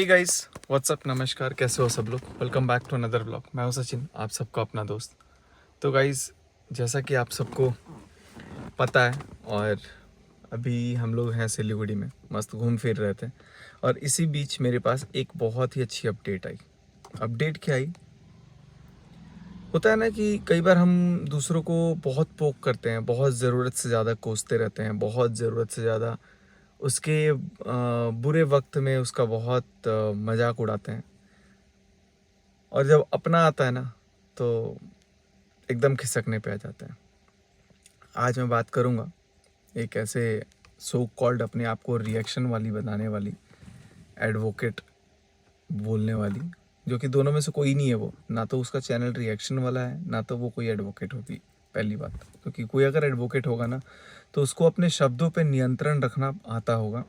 Hey guys, WhatsApp, नमस्कार, कैसे हो सब लोग। Welcome back to another blog. मैं हूं सचिन, आप सबका अपना दोस्त। तो गाइस, जैसा कि आप सबको पता है, और अभी हम लोग हैं सिलीगुड़ी में, मस्त घूम फिर रहे थे, और इसी बीच मेरे पास एक बहुत ही अच्छी अपडेट आई। अपडेट क्या आई? होता है ना कि कई बार हम दूसरों को बहुत पोक करते हैं, बहुत ज़रूरत से ज़्यादा कोसते रहते हैं, बहुत ज़रूरत से ज़्यादा उसके बुरे वक्त में उसका बहुत मजाक उड़ाते हैं, और जब अपना आता है ना तो एकदम खिसकने पे आ जाता है। आज मैं बात करूँगा एक ऐसे सो कॉल्ड अपने आप को रिएक्शन वाली बनाने वाली, एडवोकेट बोलने वाली, जो कि दोनों में से कोई नहीं है। वो ना तो उसका चैनल रिएक्शन वाला है, ना तो वो कोई एडवोकेट होती। पहली बात, क्योंकि कोई अगर एडवोकेट होगा ना तो उसको अपने शब्दों पे नियंत्रण रखना आता होगा।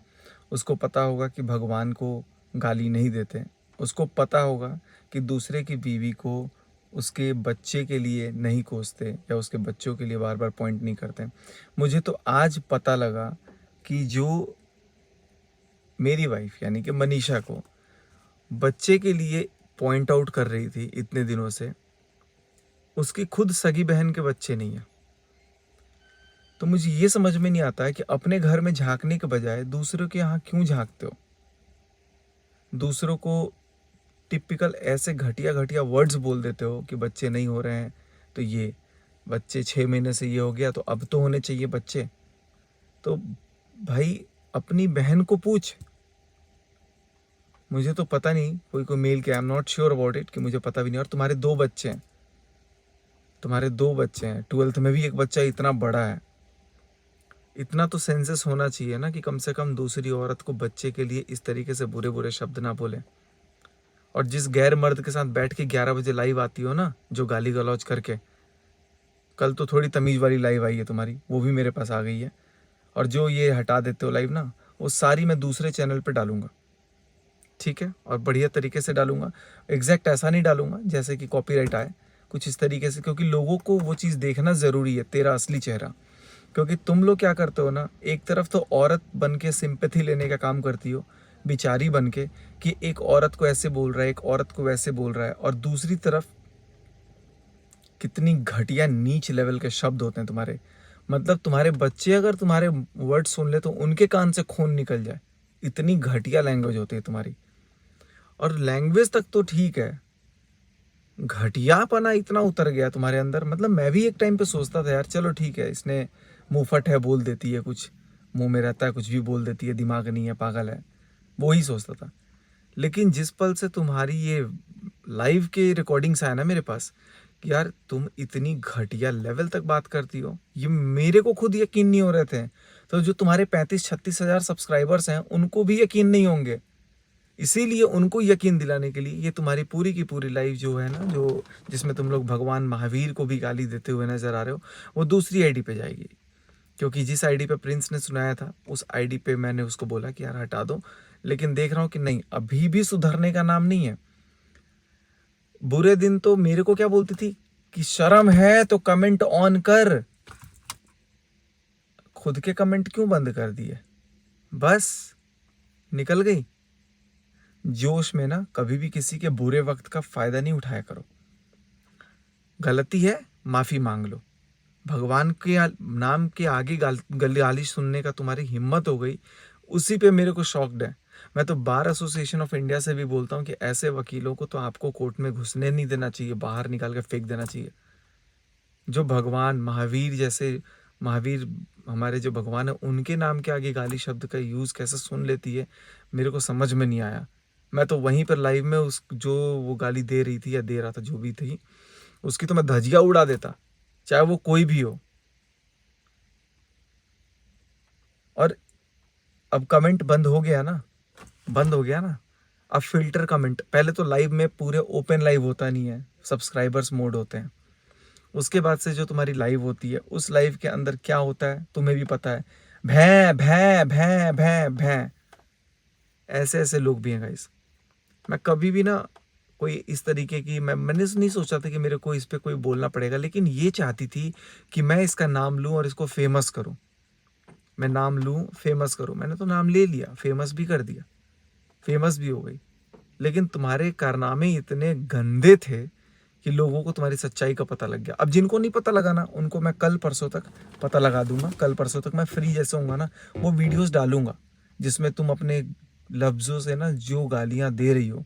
उसको पता होगा कि भगवान को गाली नहीं देते। उसको पता होगा कि दूसरे की बीवी को उसके बच्चे के लिए नहीं कोसते, या उसके बच्चों के लिए बार बार पॉइंट नहीं करते। मुझे तो आज पता लगा कि जो मेरी वाइफ यानी कि मनीषा को बच्चे के लिए पॉइंट आउट कर रही थी इतने दिनों से, उसकी खुद सगी बहन के बच्चे नहीं है। तो मुझे ये समझ में नहीं आता है कि अपने घर में झांकने के बजाय दूसरों के यहाँ क्यों झांकते हो। दूसरों को टिपिकल ऐसे घटिया घटिया वर्ड्स बोल देते हो कि बच्चे नहीं हो रहे हैं, तो ये बच्चे 6 महीने से ये हो गया तो अब तो होने चाहिए बच्चे। तो भाई, अपनी बहन को पूछ। मुझे तो पता नहीं कोई मेल के, I am not sure about it, कि मुझे पता भी नहीं। और तुम्हारे 2 बच्चे हैं, तुम्हारे 2 बच्चे हैं, 12th में भी एक बच्चा इतना बड़ा है। इतना तो सेंसेस होना चाहिए ना कि कम से कम दूसरी औरत को बच्चे के लिए इस तरीके से बुरे बुरे शब्द ना बोले। और जिस गैर मर्द के साथ बैठ के 11 बजे लाइव आती हो ना, जो गाली गलौज करके, कल तो थोड़ी तमीज वाली लाइव आई है तुम्हारी, वो भी मेरे पास आ गई है। और जो ये हटा देते हो लाइव ना, वो सारी मैं दूसरे चैनल पे डालूंगा, ठीक है, और बढ़िया तरीके से डालूंगा। एग्जैक्ट ऐसा नहीं डालूंगा जैसे कि कॉपीराइट आए, कुछ इस तरीके से, क्योंकि लोगों को वो चीज़ देखना ज़रूरी है, तेरा असली चेहरा। क्योंकि तुम लोग क्या करते हो ना, एक तरफ तो औरत बन के सिंपैथी लेने का काम करती हो, बिचारी बन के, कि एक औरत को ऐसे बोल रहा है, एक औरत को वैसे बोल रहा है, और दूसरी तरफ कितनी घटिया नीच लेवल के शब्द होते हैं तुम्हारे। मतलब तुम्हारे बच्चे अगर तुम्हारे वर्ड सुन ले तो उनके कान से खून निकल जाए, इतनी घटिया लैंग्वेज होती है तुम्हारी। और लैंग्वेज तक तो ठीक है, घटियापना इतना उतर गया तुम्हारे अंदर। मतलब मैं भी एक टाइम पे सोचता था यार, चलो ठीक है, इसने मुंहफट है, बोल देती है कुछ, मुंह में रहता है कुछ भी बोल देती है, दिमाग नहीं है, पागल है, वो ही सोचता था। लेकिन जिस पल से तुम्हारी ये लाइव के रिकॉर्डिंग्स आया ना मेरे पास, कि यार तुम इतनी घटिया लेवल तक बात करती हो, ये मेरे को खुद यकीन नहीं हो रहे थे। तो जो तुम्हारे 35-36 हज़ार सब्सक्राइबर्स हैं उनको भी यकीन नहीं होंगे। इसीलिए उनको यकीन दिलाने के लिए ये तुम्हारी पूरी की पूरी लाइव जो है ना, जो जिसमें तुम लोग भगवान महावीर को भी गाली देते हुए नजर आ रहे हो, वो दूसरी आईडी पे जाएगी। क्योंकि जिस आईडी पे प्रिंस ने सुनाया था, उस आईडी पे मैंने उसको बोला कि यार हटा दो, लेकिन देख रहा हूँ कि नहीं, अभी भी सुधरने का नाम नहीं है। बुरे दिन तो मेरे को क्या बोलती थी कि शर्म है तो कमेंट ऑन कर, खुद के कमेंट क्यों बंद कर दिए, बस निकल गई। जोश में ना कभी भी किसी के बुरे वक्त का फायदा नहीं उठाया करो। गलती है, माफी मांग लो। भगवान के नाम के आगे गाली सुनने का तुम्हारी हिम्मत हो गई, उसी पे मेरे को शॉक्ड है। मैं तो बार एसोसिएशन ऑफ इंडिया से भी बोलता हूँ कि ऐसे वकीलों को तो आपको कोर्ट में घुसने नहीं देना चाहिए, बाहर निकाल के फेंक देना चाहिए। जो भगवान महावीर जैसे, महावीर हमारे जो भगवान है, उनके नाम के आगे गाली शब्द का यूज़ कैसे सुन लेती है, मेरे को समझ में नहीं आया। मैं तो वहीं पर लाइव में उस जो वो गाली दे रही थी या दे रहा था, जो भी थी, उसकी तो मैं धजिया उड़ा देता, चाहे वो कोई भी हो। और अब कमेंट बंद हो गया ना, बंद हो गया ना। अब फिल्टर कमेंट, पहले तो लाइव में पूरे ओपन लाइव होता नहीं है, सब्सक्राइबर्स मोड होते हैं। उसके बाद से जो तुम्हारी लाइव होती है, उस लाइव के अंदर क्या होता है तुम्हें भी पता है, भैं भैं भैं भैं भैं, ऐसे ऐसे लोग भी हैं गाइस। मैं कभी भी ना कोई इस तरीके की, मैंने नहीं सोचा था कि मेरे को इस पे कोई बोलना पड़ेगा, लेकिन ये चाहती थी कि मैं इसका नाम लूं और इसको फेमस करूं। मैं नाम लूं, फेमस करूं, मैंने तो नाम ले लिया, फेमस भी कर दिया, फेमस भी हो गई। लेकिन तुम्हारे कारनामे इतने गंदे थे कि लोगों को तुम्हारी सच्चाई का पता लग गया। अब जिनको नहीं पता लगा ना, उनको मैं कल परसों तक पता लगा दूंगा। कल परसों तक मैं फ्री जैसे होऊंगा ना, वो वीडियोस डालूंगा जिसमें तुम अपने लफ्ज़ों से ना जो गालियां दे रही हो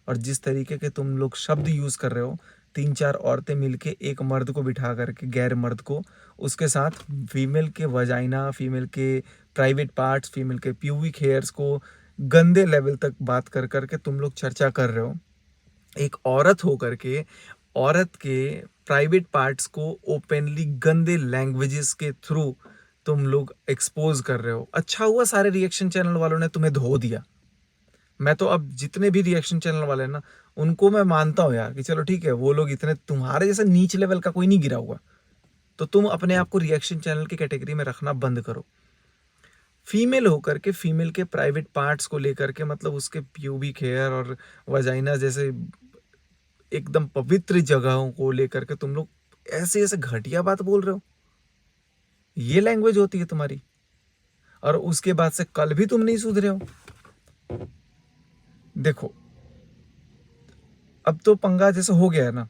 और जिस तरीके के तुम लोग शब्द यूज़ कर रहे हो, 3-4 औरतें मिलके एक मर्द को बिठा करके, गैर मर्द को, उसके साथ फीमेल के वजाइना, फीमेल के प्राइवेट पार्ट्स, फीमेल के प्यूबिक हेयर्स को गंदे लेवल तक बात कर करके तुम लोग चर्चा कर रहे हो। एक औरत हो करके औरत के प्राइवेट पार्ट्स को ओपनली गंदे लैंग्वेजेस के थ्रू तुम लोग एक्सपोज कर रहे हो। अच्छा हुआ सारे रिएक्शन चैनल वालों ने तुम्हें धो दिया। मैं तो अब जितने भी रिएक्शन चैनल वाले हैं ना, उनको मैं मानता हूँ यार कि चलो ठीक है, वो लोग इतने, तुम्हारे जैसे नीच लेवल का कोई नहीं गिरा हुआ, तो तुम अपने आप को रिएक्शन चैनल की कैटेगरी में रखना बंद करो। फीमेल होकर के फीमेल के प्राइवेट पार्ट्स को लेकर के, मतलब उसके प्यूबिक हेयर और वजाइना जैसे एकदम पवित्र जगहों को लेकर के तुम लोग ऐसे ऐसे घटिया बात बोल रहे हो। ये लैंग्वेज होती है तुम्हारी? और उसके बाद से कल भी तुम नहीं सुधरे हो। देखो, अब तो पंगा जैसे हो गया है ना,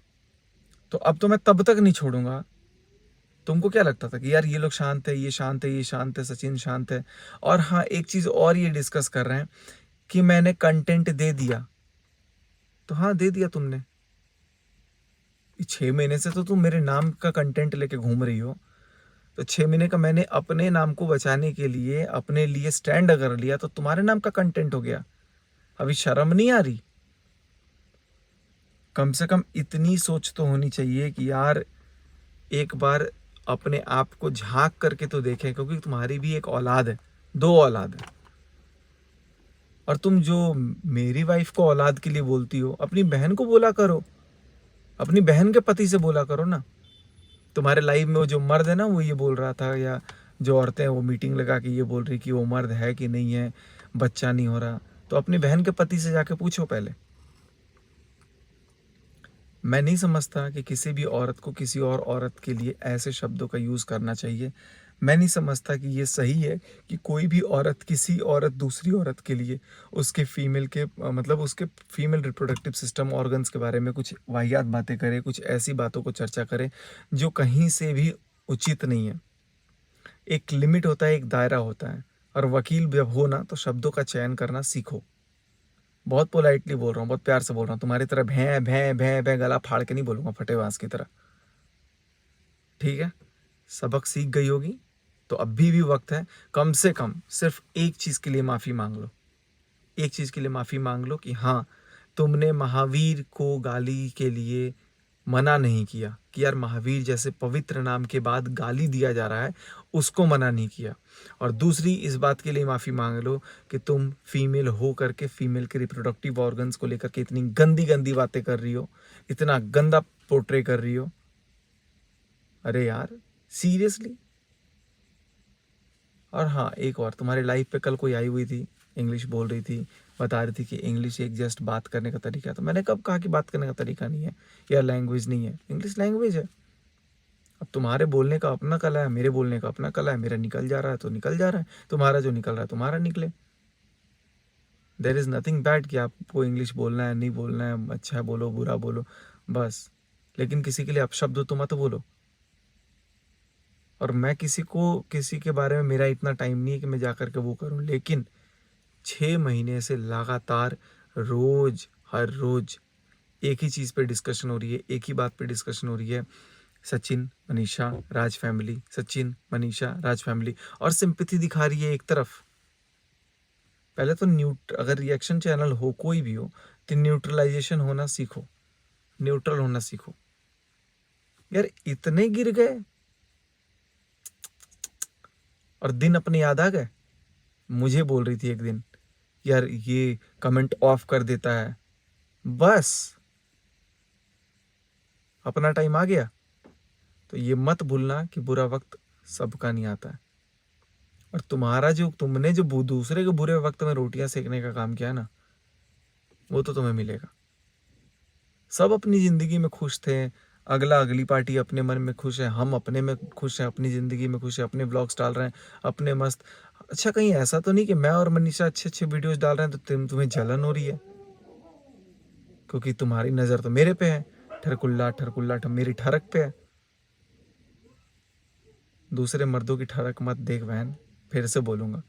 तो अब तो मैं तब तक नहीं छोड़ूंगा। तुमको क्या लगता था कि यार ये लोग शांत है, ये शांत है, ये शांत है, सचिन शांत है? और हाँ, एक चीज और ये डिस्कस कर रहे हैं कि मैंने कंटेंट दे दिया। तो हाँ, दे दिया तुमने। 6 महीने से तो तुम मेरे नाम का कंटेंट लेके घूम रही हो। तो 6 महीने का मैंने अपने नाम को बचाने के लिए अपने लिए स्टैंड अगर लिया, तो तुम्हारे नाम का कंटेंट हो गया। अभी शर्म नहीं आ रही? कम से कम इतनी सोच तो होनी चाहिए कि यार एक बार अपने आप को झांक करके तो देखें, क्योंकि तुम्हारी भी एक औलाद है, 2 औलाद है। और तुम जो मेरी वाइफ को औलाद के लिए बोलती हो, अपनी बहन को बोला करो, अपनी बहन के पति से बोला करो ना। तुम्हारे लाइव में वो जो मर्द है ना, वो ये बोल रहा था, या जो औरतें वो मीटिंग लगा के ये बोल रही कि वो मर्द है कि नहीं है, बच्चा नहीं हो रहा, तो अपनी बहन के पति से जाके पूछो पहले। मैं नहीं समझता कि किसी भी औरत को किसी और औरत के लिए ऐसे शब्दों का यूज़ करना चाहिए। मैं नहीं समझता कि ये सही है कि कोई भी औरत, किसी औरत दूसरी औरत के लिए उसके फीमेल के मतलब उसके फीमेल रिप्रोडक्टिव सिस्टम ऑर्गन्स के बारे में कुछ वाहियात बातें करे, कुछ ऐसी बातों को चर्चा करे जो कहीं से भी उचित नहीं है। एक लिमिट होता है, एक दायरा होता है, और वकील जब हो ना, तो शब्दों का चयन करना सीखो। बहुत पोलाइटली बोल रहा हूँ, बहुत प्यार से बोल रहा हूँ, तुम्हारी तरह भैं भैं भैं भैं गला फाड़ के नहीं बोलूँगा फटे बांस की तरह। ठीक है? सबक सीख गई होगी, तो अभी भी वक्त है। कम से कम सिर्फ एक चीज़ के लिए माफ़ी मांग लो। एक चीज़ के लिए माफ़ी मांग लो कि हाँ, तुमने महावीर को गाली के लिए मना नहीं किया कि यार महावीर जैसे पवित्र नाम के बाद गाली दिया जा रहा है, उसको मना नहीं किया। और दूसरी इस बात के लिए माफ़ी मांग लो कि तुम फीमेल हो करके फीमेल के रिप्रोडक्टिव ऑर्गन्स को लेकर के इतनी गंदी गंदी बातें कर रही हो, इतना गंदा पोर्ट्रे कर रही हो। अरे यार, सीरियसली। और हाँ, एक और, तुम्हारे लाइफ पे कल कोई आई हुई थी, इंग्लिश बोल रही थी, बता रही थी कि इंग्लिश एक जस्ट बात करने का तरीका है। तो मैंने कब कहा कि बात करने का तरीका नहीं है या लैंग्वेज नहीं है? इंग्लिश लैंग्वेज है। अब तुम्हारे बोलने का अपना कला है, मेरे बोलने का अपना कला है। मेरा निकल जा रहा है तो निकल जा रहा है, तुम्हारा जो निकल रहा है तुम्हारा निकले। देर इज़ नथिंग बैड कि आपको इंग्लिश बोलना है, नहीं बोलना है, अच्छा बोलो, बुरा बोलो, बस। लेकिन किसी के लिए अपशब्द हो तो मत बोलो। और मैं किसी के बारे में, मेरा इतना टाइम नहीं है कि मैं जा करके वो करूं, लेकिन 6 महीने से लगातार रोज, हर रोज एक ही चीज़ पे डिस्कशन हो रही है, एक ही बात पे डिस्कशन हो रही है। सचिन, मनीषा, राज फैमिली, सचिन, मनीषा, राज फैमिली, और सिंपैथी दिखा रही है एक तरफ। पहले तो अगर रिएक्शन चैनल हो, कोई भी हो, तो न्यूट्रलाइजेशन होना सीखो, न्यूट्रल होना सीखो। यार इतने गिर गए और दिन अपने याद आ गए। मुझे बोल रही थी एक दिन, यार ये कमेंट ऑफ कर देता है। बस अपना टाइम आ गया। तो ये मत भूलना कि बुरा वक्त सबका नहीं आता है। और तुमने जो दूसरे के बुरे वक्त में रोटियां सेकने का काम किया ना, वो तो तुम्हें मिलेगा। सब अपनी जिंदगी में खुश थे, अगली पार्टी अपने मन में खुश है, हम अपने में खुश हैं, अपनी जिंदगी में खुश है, अपने ब्लॉग्स डाल रहे हैं, अपने मस्त। अच्छा, कहीं ऐसा तो नहीं कि मैं और मनीषा अच्छे अच्छे वीडियोस डाल रहे हैं तो तुम्हें जलन हो रही है? क्योंकि तुम्हारी नज़र तो मेरे पे है, ठरकुल्ला ठरकुल्ला मेरी ठरक पे है। दूसरे मर्दों की ठरक मत देख बहन, फिर से बोलूँगा,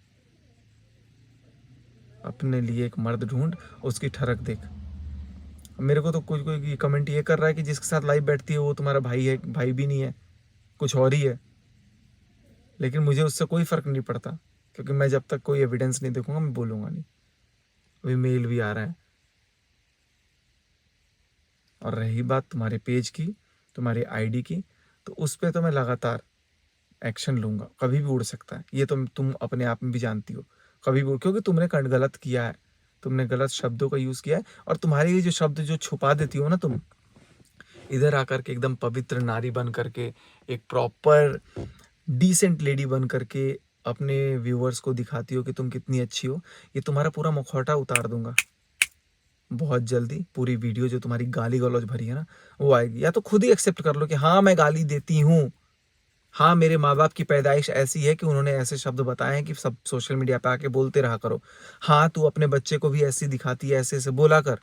अपने लिए एक मर्द ढूंढ, उसकी ठरक देख। मेरे को तो कोई कोई कमेंट ये कर रहा है कि जिसके साथ लाइव बैठती है वो तुम्हारा भाई है। भाई भी नहीं है, कुछ और ही है। लेकिन मुझे उससे कोई फ़र्क नहीं पड़ता, क्योंकि मैं जब तक कोई एविडेंस नहीं देखूंगा मैं बोलूँगा नहीं। अभी मेल भी आ रहा है। और रही बात तुम्हारे पेज की, तुम्हारी आईडी की, तो उस पर तो मैं लगातार एक्शन लूँगा। कभी भी उड़ सकता है, ये तो तुम अपने आप में भी जानती हो। कभी भी क्योंकि तुमने गलत किया है, तुमने गलत शब्दों का यूज़ किया है। और तुम्हारे ये जो शब्द जो छुपा देती हो ना तुम, इधर आकर के एकदम पवित्र नारी बन करके, एक प्रॉपर डिसेंट लेडी बन करके अपने व्यूअर्स को दिखाती हो कि तुम कितनी अच्छी हो। ये तुम्हारा पूरा मुखौटा उतार दूंगा बहुत जल्दी। पूरी वीडियो जो तुम्हारी गाली गलौज भरी है ना वो आएगी। या तो खुद ही एक्सेप्ट कर लो कि हाँ मैं गाली देती हूँ, हाँ मेरे माँ बाप की पैदाइश ऐसी है कि उन्होंने ऐसे शब्द बताए हैं कि सब सोशल मीडिया पे आके बोलते रहा करो। हाँ तू अपने बच्चे को भी ऐसी दिखाती है, ऐसे ऐसे बोला कर।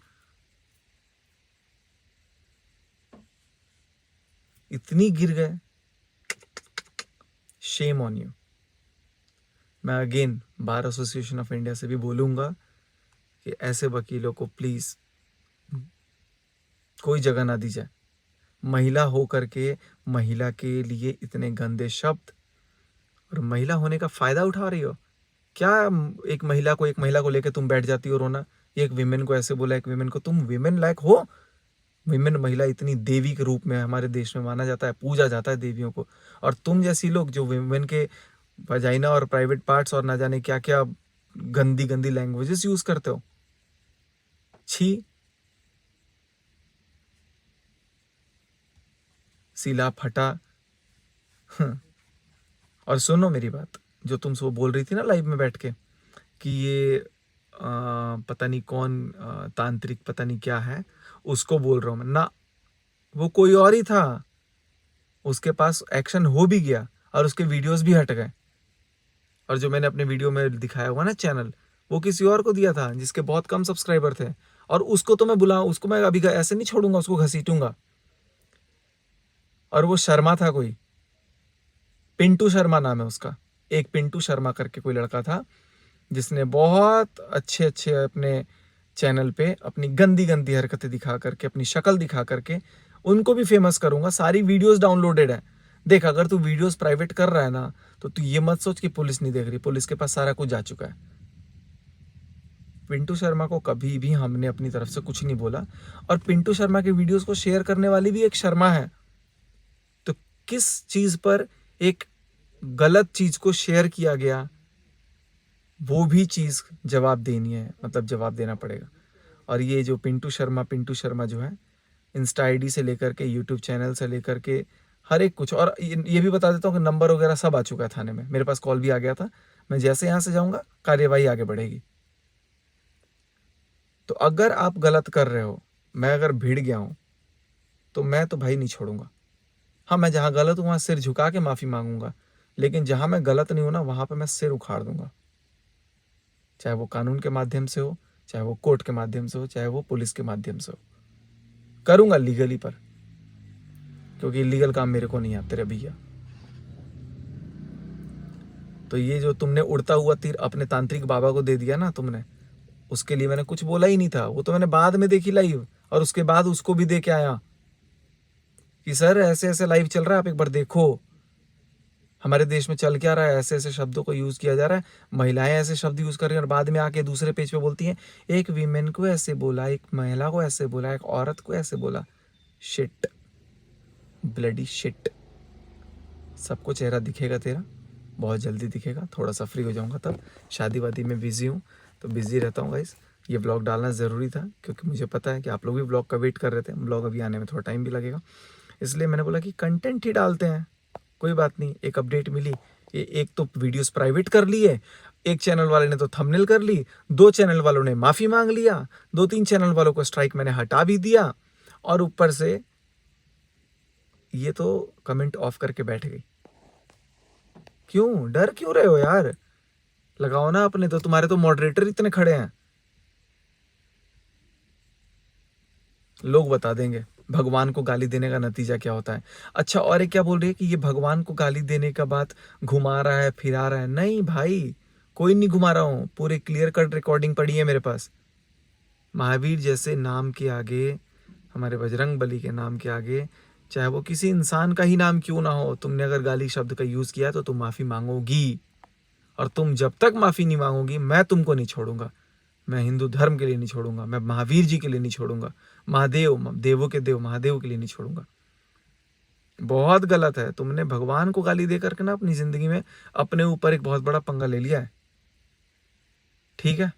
इतनी गिर गए, शेम ऑन यू। मैं again bar association of India से भी बोलूँगा कि ऐसे वकीलों को प्लीज़ कोई जगह ना दी जाए। महिला हो करके महिला के लिए इतने गंदे शब्द, और महिला होने का फ़ायदा उठा रही हो क्या? एक महिला को लेके तुम बैठ जाती हो रोना, एक विमेन को ऐसे बोला, एक विमेन को। तुम विमेन लायक हो? विमेन, महिला इतनी देवी के रूप में हमारे देश में माना जाता है, पूजा जाता है देवियों को। और तुम जैसी लोग जो विमेन के वजाइना और प्राइवेट पार्ट्स और ना जाने क्या क्या गंदी गंदी लैंग्वेजेस यूज करते हो। छी, सीला फटा। और सुनो मेरी बात, जो तुम सो बोल रही थी ना लाइव में बैठ के कि ये पता नहीं कौन तांत्रिक पता नहीं क्या है, उसको बोल रहा हूँ मैं ना। वो कोई और ही था, उसके पास एक्शन हो भी गया और उसके वीडियोस भी हट गए। और जो मैंने अपने वीडियो में दिखाया हुआ ना चैनल, वो किसी और को दिया था जिसके बहुत कम सब्सक्राइबर थे। और उसको तो मैं उसको मैं अभी ऐसे नहीं छोड़ूंगा, उसको घसीटूंगा। और वो शर्मा था कोई, पिंटू शर्मा नाम है उसका। एक पिंटू शर्मा करके कोई लड़का था जिसने बहुत अच्छे अच्छे अपने चैनल पे अपनी गंदी गंदी हरकतें दिखा करके, अपनी शक्ल दिखा करके उनको भी फेमस करूंगा। सारी वीडियोस डाउनलोडेड है, देख। अगर तू वीडियोस प्राइवेट कर रहा है ना तो तू ये मत सोच कि पुलिस नहीं देख रही, पुलिस के पास सारा कुछ जा चुका है। पिंटू शर्मा को कभी भी हमने अपनी तरफ से कुछ नहीं बोला। और पिंटू शर्मा के वीडियोस को शेयर करने वाली भी एक शर्मा है। तो किस चीज पर एक गलत चीज को शेयर किया गया, वो भी चीज जवाब देनी है, मतलब जवाब देना पड़ेगा। और ये जो पिंटू शर्मा जो है, इंस्टा आईडी से लेकर के यूट्यूब चैनल से लेकर के हर एक कुछ। और ये भी बता देता हूँ कि नंबर वगैरह सब आ चुका है थाने में, मेरे पास कॉल भी आ गया था। मैं जैसे यहाँ से जाऊँगा कार्यवाही आगे बढ़ेगी। तो अगर आप गलत कर रहे हो, मैं अगर भिड़ गया हूँ तो मैं तो भाई नहीं छोड़ूंगा। हाँ मैं जहाँ गलत हूँ वहाँ सिर झुका के माफ़ी मांगूंगा, लेकिन जहाँ मैं गलत नहीं हूँ ना वहाँ पर मैं सिर उखाड़ दूंगा। चाहे वो कानून के माध्यम से हो, चाहे वो कोर्ट के माध्यम से हो, चाहे वो पुलिस के माध्यम से हो, करूंगा लीगली पर। क्योंकि इलीगल काम मेरे को नहीं आते रे भैया। तो ये जो तुमने उड़ता हुआ तीर अपने तांत्रिक बाबा को दे दिया ना तुमने, उसके लिए मैंने कुछ बोला ही नहीं था। वो तो मैंने बाद में देखी लाइव, और उसके बाद उसको भी दे के आया कि सर ऐसे ऐसे लाइव चल रहा है, आप एक बार देखो हमारे देश में चल क्या रहा है, ऐसे ऐसे शब्दों को यूज किया जा रहा है, महिलाएं ऐसे शब्द यूज कर रही हैं। और बाद में आके दूसरे पेज पे बोलती हैं एक वीमेन को ऐसे बोला, एक महिला को ऐसे बोला, एक औरत को ऐसे बोला। Shit, bloody shit. सबको चेहरा दिखेगा तेरा, बहुत जल्दी दिखेगा। थोड़ा सा फ्री हो जाऊंगा तब, शादी वादी में बिजी हूँ तो बिजी रहता हूँ गाइस। ये ब्लॉग डालना ज़रूरी था क्योंकि मुझे पता है कि आप लोग भी ब्लॉग का वेट कर रहे थे। ब्लॉग अभी आने में थोड़ा टाइम भी लगेगा, इसलिए मैंने बोला कि कंटेंट ही डालते हैं। कोई बात नहीं, एक अपडेट मिली। ये एक तो वीडियोस प्राइवेट कर लिए, एक चैनल वाले ने तो थंबनेल कर ली, 2 चैनल वालों ने माफ़ी मांग लिया, 2-3 चैनल वालों को स्ट्राइक मैंने हटा भी दिया, और ऊपर से ये तो कमेंट ऑफ करके बैठ गई। क्यों डर क्यों रहे हो यार? लगाओ ना अपने, तो तुम्हारे तो मॉडरेटर इतने खड़े हैं। लोग बता देंगे भगवान को गाली देने का नतीजा क्या होता है। अच्छा, और एक क्या बोल रही है कि ये भगवान को गाली देने का बात घुमा रहा है, फिरा रहा है। नहीं भाई, कोई नहीं घुमा रहा हूँ, पूरे क्लियर कट रिकॉर्डिंग पड़ी है मेरे पास। महावीर जैसे नाम के आगे, हमारे बजरंग बली के नाम के आगे, चाहे वो किसी इंसान का ही नाम क्यों ना हो, तुमने अगर गाली शब्द का यूज किया तो तुम माफी मांगोगी। और तुम जब तक माफी नहीं मांगोगी, मैं तुमको नहीं छोड़ूंगा। मैं हिंदू धर्म के लिए नहीं छोड़ूंगा, मैं महावीर जी के लिए नहीं छोड़ूंगा, महादेव, देवों के देव महादेव के लिए नहीं छोड़ूंगा। बहुत गलत है, तुमने भगवान को गाली दे करके ना अपनी जिंदगी में अपने ऊपर एक बहुत बड़ा पंगा ले लिया है। ठीक है,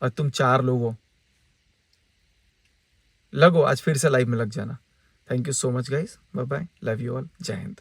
और तुम 4 लोग हो। लगो आज फिर से लाइव में लग जाना। Thank you so much guys, bye bye, love you all, जय हिंद।